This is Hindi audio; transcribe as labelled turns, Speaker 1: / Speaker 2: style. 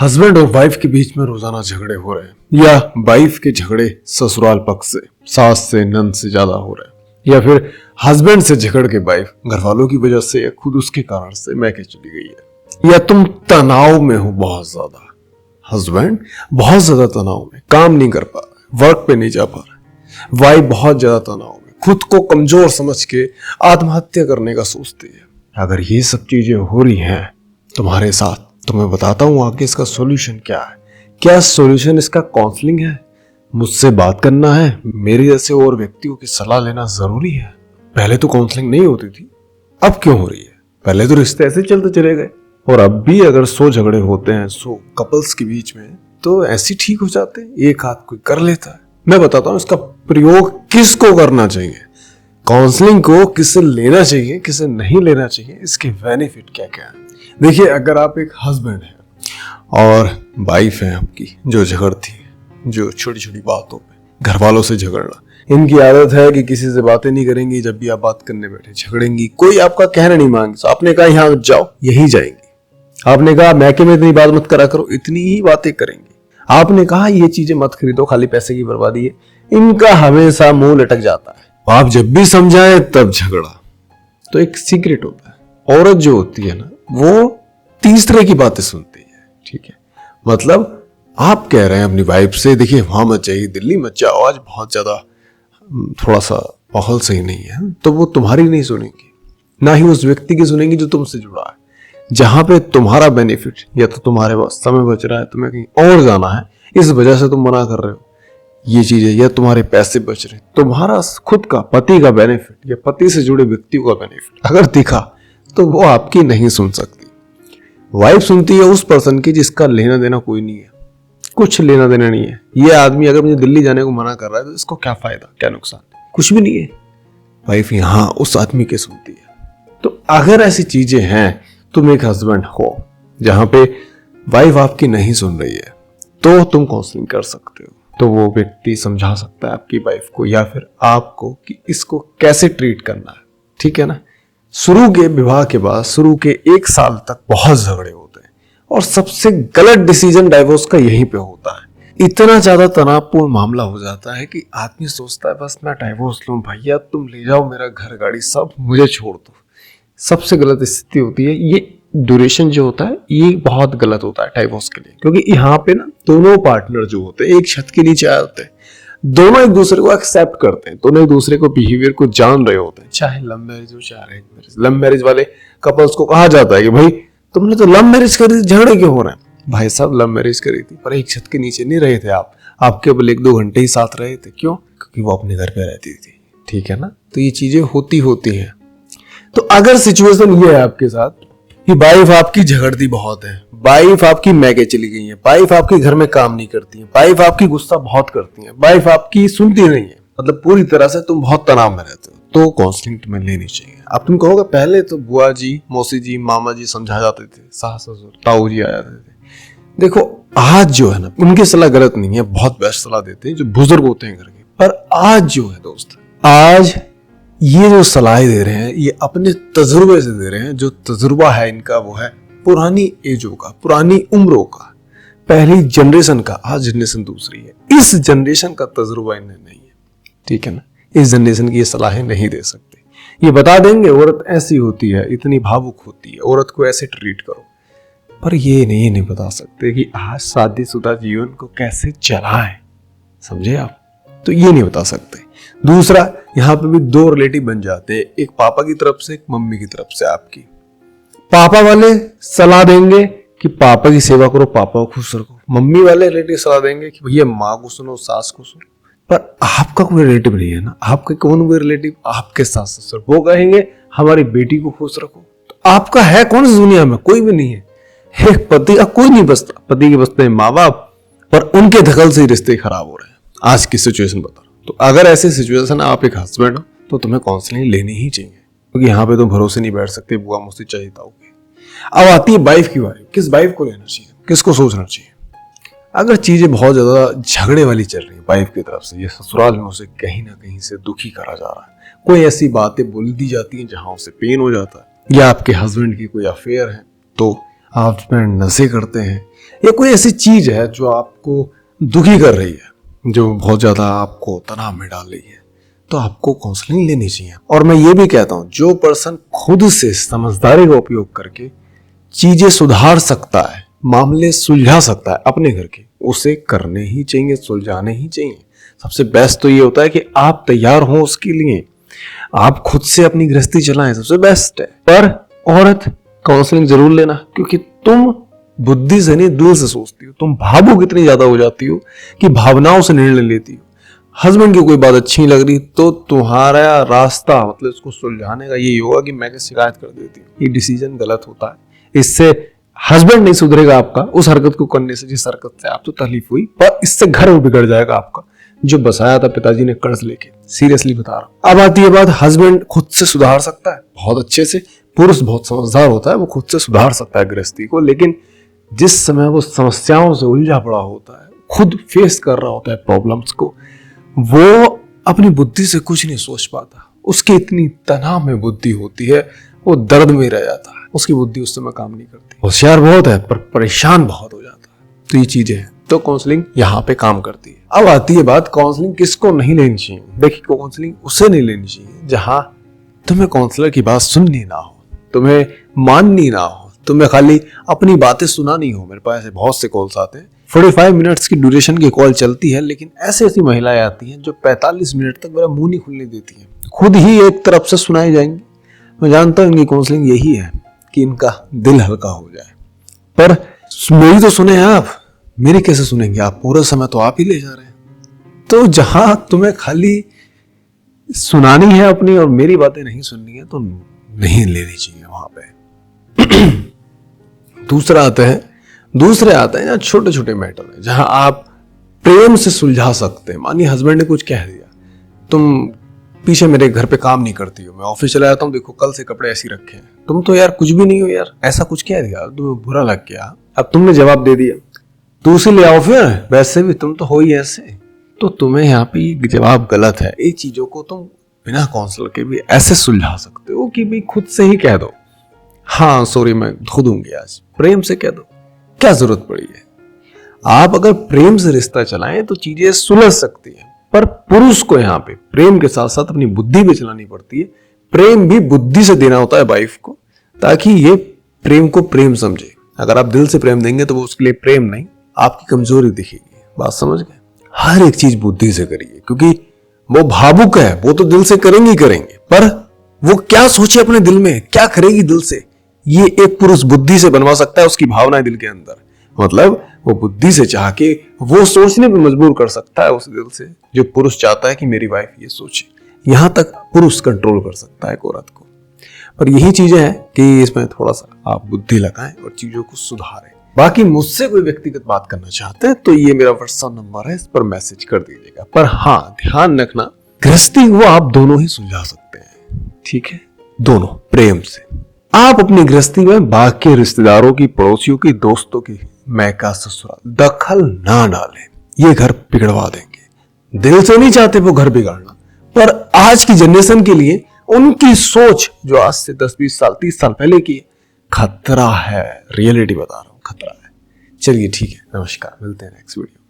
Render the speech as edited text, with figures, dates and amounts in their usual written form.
Speaker 1: हस्बैंड और वाइफ के बीच में रोजाना झगड़े हो रहे हैं, या वाइफ के झगड़े ससुराल पक्ष से, सास से, नंद से ज्यादा हो रहे हैं, या फिर हस्बैंड से झगड़ के वाइफ घर वालों की वजह से या खुद उसके कारण से मैके चली गई है, या तुम तनाव में हो बहुत ज्यादा। हस्बैंड बहुत ज्यादा तनाव में, काम नहीं कर पा रहा, वर्क पे नहीं जा पा रहा, वाइफ बहुत ज्यादा तनाव में, खुद को कमजोर समझ के आत्महत्या करने का सोचती है। अगर ये सब चीजें हो रही हैं तुम्हारे साथ, तो मैं बताता हूं आगे इसका सॉल्यूशन क्या है। क्या सॉल्यूशन इसका काउंसलिंग है, मुझसे बात करना है, मेरे जैसे और व्यक्तियों की सलाह लेना जरूरी है। पहले तो काउंसलिंग नहीं होती थी, अब क्यों हो रही है? पहले तो रिश्ते ऐसे चलते चले गए, और अब भी अगर 100 झगड़े होते हैं 100 कपल्स के बीच में, तो ऐसे ठीक हो जाते हैं, एक हाथ कोई कर लेता है। मैं बताता हूं इसका प्रयोग किसको करना चाहिए, काउंसलिंग को किसे लेना चाहिए, किसे नहीं लेना चाहिए, इसके बेनिफिट क्या क्या है। देखिए, अगर आप एक हस्बैंड हैं और वाइफ है आपकी जो झगड़ती है, जो छोटी छोटी बातों पे घर वालों से झगड़ना, इनकी आदत है कि किसी से बातें नहीं करेंगी, जब भी आप बात करने बैठे झगड़ेंगी, कोई आपका कहना नहीं मांगे, तो आपने कहा यहाँ जाओ, यही जाएंगी। आपने कहा मैके में इतनी बात मत करा करो, इतनी ही बातें करेंगी। आपने कहा ये चीजें मत खरीदो, खाली पैसे की बर्बादी है, इनका हमेशा मुंह लटक जाता है। आप जब भी समझाए तब झगड़ा। तो एक सीक्रेट होता है, औरत जो होती है ना, वो तीसरे की बातें सुनती है, ठीक है। मतलब आप कह रहे हैं अपनी वाइफ से, देखिए वहां मत जाइए, दिल्ली मत जाओ, आज बहुत ज्यादा थोड़ा सा माहौल सही नहीं है, तो वो तुम्हारी नहीं सुनेंगी, ना ही उस व्यक्ति की सुनेंगी जो तुमसे जुड़ा है। जहां पे तुम्हारा बेनिफिट, या तो तुम्हारे पास समय बच रहा है, तुम्हें कहीं और जाना है, इस वजह से तुम मना कर रहे हो ये चीजें, या तुम्हारे पैसे बच रहे, तुम्हारा खुद का पति का बेनिफिट या पति से जुड़े व्यक्तियों का बेनिफिट अगर दिखा, तो वो आपकी नहीं सुन सकती। वाइफ सुनती है उस पर्सन की जिसका लेना देना कोई नहीं है, कुछ लेना देना नहीं है। ये आदमी अगर मुझे दिल्ली जाने को मना कर रहा है, तो इसको क्या फायदा, क्या नुकसान, कुछ भी नहीं है। वाइफ यहां उस आदमी के सुनती है। तो अगर ऐसी चीजें हैं, तुम एक हस्बैंड हो जहां पे वाइफ आपकी नहीं सुन रही है, तो तुम काउंसलिंग कर सकते हो। तो वो व्यक्ति समझा सकता है आपकी वाइफ को या फिर आपको कि इसको कैसे ट्रीट करना है, ठीक है ना। शुरू के विवाह के बाद शुरू के 1 साल तक बहुत झगड़े होते हैं, और सबसे गलत डिसीजन डाइवोर्स का यहीं पे होता है। इतना ज्यादा तनावपूर्ण मामला हो जाता है कि आदमी सोचता है बस मैं डाइवोर्स लूं, भैया तुम ले जाओ मेरा घर गाड़ी सब, मुझे छोड़ दो। सबसे गलत स्थिति होती है, ये ड्यूरेशन जो होता है ये बहुत गलत होता है डाइवोर्स के लिए, क्योंकि यहाँ पे ना दोनों पार्टनर जो होते हैं एक छत के नीचे आए होते हैं, दोनों एक दूसरे को एक्सेप्ट करते हैं, दोनों एक दूसरे को बिहेवियर को जान रहे होते हैं, चाहे लव मैरिज हो चाहे अरेंज मैरिज। लव मैरिज वाले कपल्स को कहा जाता है कि भाई तुमने तो लव मैरिज करी, झगड़े क्यों हो रहे हैं? भाई साहब लव मैरिज करी थी, पर एक छत के नीचे नहीं रहे थे आप केवल 1-2 घंटे ही साथ रहे थे। क्यों? क्योंकि वो अपने घर पे रहती थी, ठीक है ना। तो ये चीजें होती हैं। तो अगर सिचुएशन ये है आपके साथ कि वाइफ आपकी झगड़ती बहुत है, वाइफ आपकी मैके चली गई है, वाइफ आपके घर में काम नहीं करती है, वाइफ आपकी गुस्सा बहुत करती है, वाइफ आपकी सुनती नहीं है, मतलब पूरी तरह से तुम बहुत तनाव में रहते हो, तो काउंसलिंग तुम्हें लेनी चाहिए। अब तुम कहोगे पहले तो बुआ जी, मौसी जी, मामा जी समझा जाते थे, सास ससुर, ताऊ जी आ जाते थे। देखो आज जो है ना, उनकी सलाह गलत नहीं है, बहुत बेस्ट सलाह देते हैं जो बुजुर्ग होते हैं घर के, पर आज जो है दोस्त, आज ये जो सलाह दे रहे हैं ये अपने तजुर्बे से दे रहे हैं। जो तजुर्बा है इनका वो है पुरानी एजों का, पुरानी उम्रों का, पहली जनरेशन का। आज जनरेशन दूसरी है, इस जनरेशन का तजुर्बा इन्हें नहीं है, ठीक है ना। इस जनरेशन की ये सलाहें नहीं दे सकते। ये बता देंगे औरत ऐसी होती है, इतनी भावुक होती है, औरत को ऐसे ट्रीट करो, पर ये नहीं बता सकते कि आज शादीशुदा जीवन को कैसे चलाएं, समझे आप। तो ये नहीं बता सकते। दूसरा, यहाँ पे भी 2 रिलेटिव बन जाते हैं, एक पापा की तरफ से, एक मम्मी की तरफ से। आपकी पापा वाले सलाह देंगे कि पापा की सेवा करो, पापा को खुश रखो। मम्मी वाले रिलेटिव सलाह देंगे कि भैया माँ को सुनो, सास को सुनो। पर आपका कोई रिलेटिव नहीं है ना, आपके कौन कोई रिलेटिव, आपके सास ससुर, वो कहेंगे हमारी बेटी को खुश रखो। तो आपका है कौन सी दुनिया में? कोई भी नहीं है। एक पति का कोई नहीं बचता, पति के बचते हैं माँ बाप, पर उनके दखल से रिश्ते खराब हो रहे हैं। आज की सिचुएशन बता रहा हूं। तो अगर ऐसी सिचुएशन आप एक हस्बैंड हो, तो तुम्हें काउंसलिंग लेनी ही चाहिए, क्योंकि यहाँ पे तुम भरोसे नहीं बैठ सकते, बुआ मुझसे चाहिए ताओगे। अब आती है वाइफ की बारी, किस वाइफ को लेना चाहिए, किसको सोचना चाहिए। अगर चीजें बहुत ज्यादा झगड़े वाली चल रही है वाइफ की तरफ से, ये ससुराल में उसे कहीं ना कहीं से दुखी करा जा रहा है, कोई ऐसी बातें बोल दी जाती हैं जहां उसे पेन हो जाता है, या आपके हस्बैंड की कोई अफेयर है, तो हस्बैंड नशे करते हैं, या कोई ऐसी चीज है जो आपको दुखी कर रही है, जो बहुत ज्यादा आपको तनाव में डाल रही है, तो आपको काउंसलिंग लेनी चाहिए। और मैं ये भी कहता हूं, जो पर्सन खुद से समझदारी का उपयोग करके चीजें सुधार सकता है, मामले सुलझा सकता है अपने घर के, उसे करने ही चाहिए, सुलझाने ही चाहिए। सबसे बेस्ट तो ये होता है कि आप तैयार हो उसके लिए, आप खुद से अपनी गृहस्थी चलाएं, सबसे बेस्ट है। पर औरत काउंसलिंग जरूर लेना, क्योंकि तुम बुद्धि से नहीं दिल से सोचती हो, तुम भावुक इतनी ज्यादा हो जाती हो कि भावनाओं से निर्णय लेती हो। हस्बैंड की कोई बात अच्छी नहीं लग रही तो तुम्हारा रास्ता मतलब इसको सुलझाने का यही होगा कि मैं शिकायत कर देती हूँ। ये डिसीजन गलत होता है, इससे हस्बैंड नहीं सुधरेगा आपका उस हरकत को करने से जिस हरकत से आपको तकलीफ हुई, पर इससे घर भी बिगड़ जाएगा आपका, जो बसाया था पिताजी ने कर्ज लेके। सीरियसली बता रहा हूं। अब आती है बात, हस्बैंड खुद से सुधार सकता है बहुत अच्छे से, पुरुष बहुत समझदार होता है, वो खुद से सुधार सकता है गृहस्थी को, लेकिन जिस समय वो समस्याओं से उलझा पड़ा होता है, खुद फेस कर रहा होता है प्रॉब्लम्स को, वो अपनी बुद्धि से कुछ नहीं सोच पाता, उसकी इतनी तनाव में बुद्धि होती है, वो दर्द में रह जाता है, उसकी बुद्धि उस समय काम नहीं करती। होशियार बहुत है पर परेशान बहुत हो जाता है। तो ये चीजें हैं, तो काउंसलिंग यहाँ पे काम करती है। अब आती है बात, काउंसलिंग किसको नहीं लेनी चाहिए। देखिए, काउंसलिंग उसे नहीं लेनी चाहिए जहां तुम्हें काउंसलर की बात सुननी ना हो, तुम्हें माननी ना हो, तुम्हें खाली अपनी बातें सुनानी हो। मेरे पास ऐसे बहुत से कॉल्स आते हैं, 45 मिनट्स की ड्यूरेशन की कॉल चलती है, लेकिन ऐसी महिलाएं आती हैं जो 45 मिनट तक मेरा मुंह नहीं खुलने देती हैं, खुद ही एक तरफ से सुनाई जाएंगी। मैं जानता हूं इनकी काउंसलिंग यही है कि इनका दिल हल्का हो जाए, पर मेरी तो सुने आप, मेरी कैसे सुनेंगे आप? पूरा समय तो आप ही ले जा रहे हैं। तो जहां तुम्हें खाली सुनानी है अपनी और मेरी बातें नहीं सुननी है, तो नहीं लेनी चाहिए वहां पे। दूसरे आते हैं छोटे छोटे मैटर है जहां आप प्रेम से सुलझा सकते हैं। मानिए हस्बैंड ने कुछ कह दिया, तुम पीछे मेरे घर पे काम नहीं करती हो, मैं ऑफिस चला जाता हूँ, देखो कल से कपड़े ऐसे रखे हैं, तुम तो यार कुछ भी नहीं हो यार, ऐसा कुछ कह दिया, तुम्हें बुरा लग गया, अब तुमने जवाब दे दिया, तू उसे ले आओ, फिर वैसे भी तुम तो हो ही ऐसे, तो तुम्हें यहाँ पे जवाब गलत है। ये चीजों को तुम बिना काउंसलर के भी ऐसे सुलझा सकते हो कि भाई खुद से ही कह दो, हाँ सॉरी मैं धो दूंगी आज, प्रेम से कह दो, क्या जरूरत पड़ी है। आप अगर प्रेम से रिश्ता चलाएं तो चीजें सुलझ सकती हैं, पर पुरुष को यहाँ पे प्रेम के साथ साथ अपनी बुद्धि भी चलानी पड़ती है। प्रेम भी बुद्धि से देना होता है वाइफ को, ताकि ये प्रेम को प्रेम समझे। अगर आप दिल से प्रेम देंगे तो वो उसके लिए प्रेम नहीं, आपकी कमजोरी दिखेगी। बात समझ गए? हर एक चीज बुद्धि से करिए, क्योंकि वो भावुक है, वो तो दिल से करेंगे, पर वो क्या सोचे अपने दिल में, क्या करेगी दिल से, ये एक पुरुष बुद्धि से बनवा सकता है उसकी भावनाएं दिल के अंदर। मतलब वो बुद्धि से चाह के वो सोचने पे मजबूर कर सकता है उस दिल से, जो पुरुष चाहता है कि मेरी वाइफ ये सोचे। यहां तक पुरुष कंट्रोल कर सकता है एक औरत को। पर यही चीजें हैं कि इसमें थोड़ा सा आप बुद्धि लगाएं और चीजों को सुधारें। बाकी मुझसे कोई व्यक्तिगत बात करना चाहते हैं तो ये मेरा व्हाट्सएप नंबर है, इस पर मैसेज कर दीजिएगा। पर हाँ, ध्यान रखना, गृहस्थी वो आप दोनों ही सुलझा सकते हैं, ठीक है, दोनों प्रेम से। आप अपनी गृहस्थी में बाकी रिश्तेदारों की, पड़ोसियों की, दोस्तों की, मैका, ससुराल दखल ना डालें, ये घर बिगड़वा देंगे। दिल से नहीं चाहते वो घर बिगाड़ना, पर आज की जनरेशन के लिए उनकी सोच जो आज से 10, 20 साल, 30 साल पहले की, खतरा है। रियलिटी बता रहा हूं, खतरा है। चलिए ठीक है, नमस्कार, मिलते हैं नेक्स्ट वीडियो।